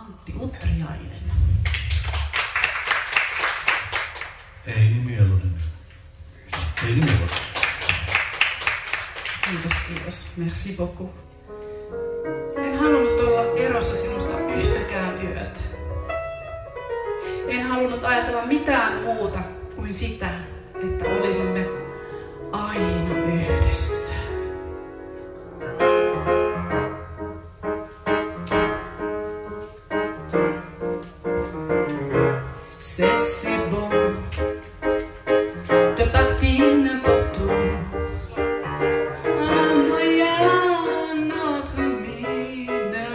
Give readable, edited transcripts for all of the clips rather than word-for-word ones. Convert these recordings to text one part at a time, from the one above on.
Antti Utriainen. Heini Mielonen. Heini Mielonen. Kiitos. Merci beaucoup. En halunnut olla erossa sinusta yhtäkään yötä. En halunnut ajatella mitään muuta kuin sitä, että olisimme aina yhdessä. C'est si bon de partir n'importe où. Un moyen, notre mine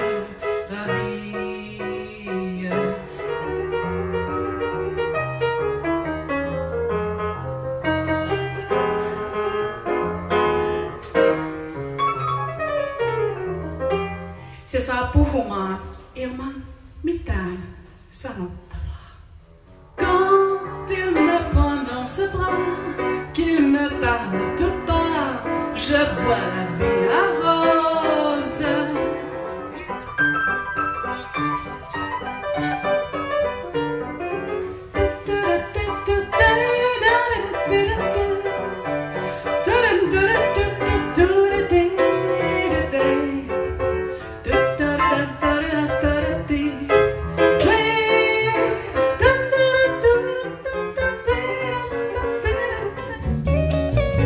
ravie. Se saa puhumaan ilman mitään sanottavaa. Quand il me prend dans ses bras, qu'il me parle tout bas, je bois la vie à rose.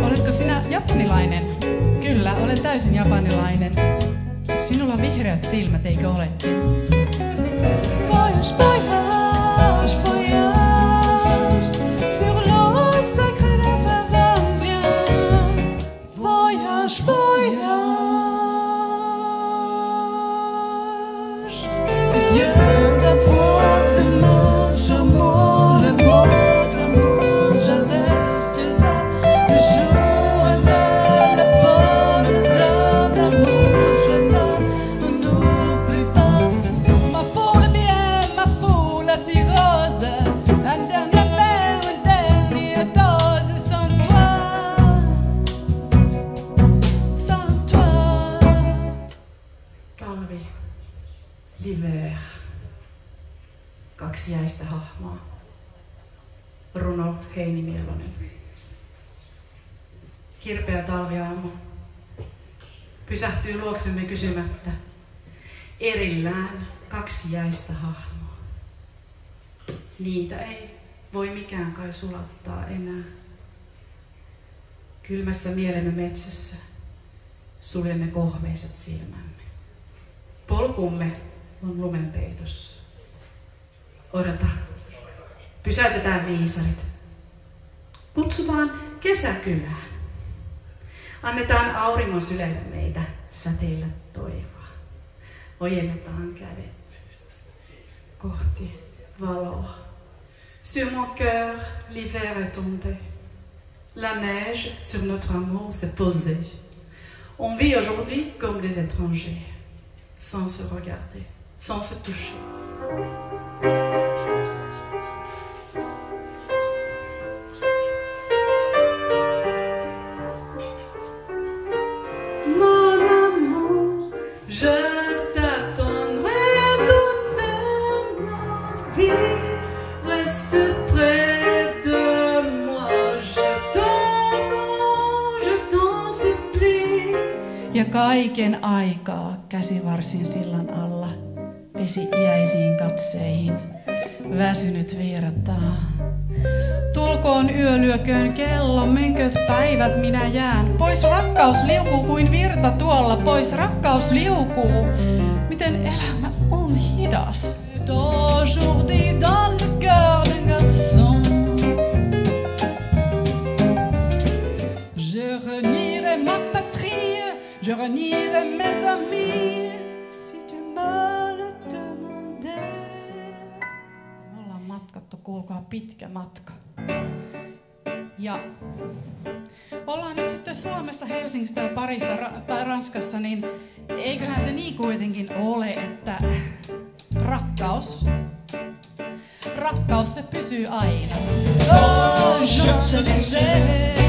Oletko sinä japanilainen? Kyllä, olen täysin japanilainen. Sinulla on vihreät silmät, eikö olekin? Voyage, voyage, voyage sur l'eau sacrée de Indien. Voyage, voyage. Les yeux d'avant de main sur moi, le mot d'amour, ça restera toujours le bonheur d'un amour, cela on n'oublie pas. Ma foule bien, ma foule si rose, la dernière dose sans toi, sans toi. Talvi, l'hiver, kaksi jäistä hahmoa. Runo Heini Mielonen. Kirpeä talviaamu pysähtyy luoksemme kysymättä. Erillään kaksi jäistä hahmoa. Niitä ei voi mikään kai sulattaa enää. Kylmässä mielemme metsässä suljemme kohveiset silmämme. Polkumme on lumenpeitossa. Odota. Pysäytetään viisarit. Kutsutaan kesäkylään. Annetaan auringon syleillä meitä säteillä toivoa. Ojennetaan kädet kohti valoa. Sur mon cœur, l'hiver est tombé. La neige sur notre amour s'est posée. On vit aujourd'hui comme des étrangers, sans se regarder, sans se toucher. Je t'attendrai toute ma vie. Reste près de moi. Je t'en supplie. Ja kaiken aikaa käsivarsin sillan alla vesi iäisiin katseihin. Väsynyt vierattaa. Tulkoon yö, lyököön kello, menköt päivät, minä jään. Pois rakkaus liukuu kuin virta tuolla, pois rakkaus liukuu. Miten elämä on hidas. Aujourd'hui dans le cœur d'un garçon. Je renierai ma patrie, je renierai mes amis, si tu me le demandais. Me ollaan matkattu, kuulkaa, pitkä matka. Ja ollaan nyt sitten Suomessa, Helsingistä ja Parissa tai Ranskassa, niin eiköhän se niin kuitenkin ole, että rakkaus se pysyy aina. Oh, je sais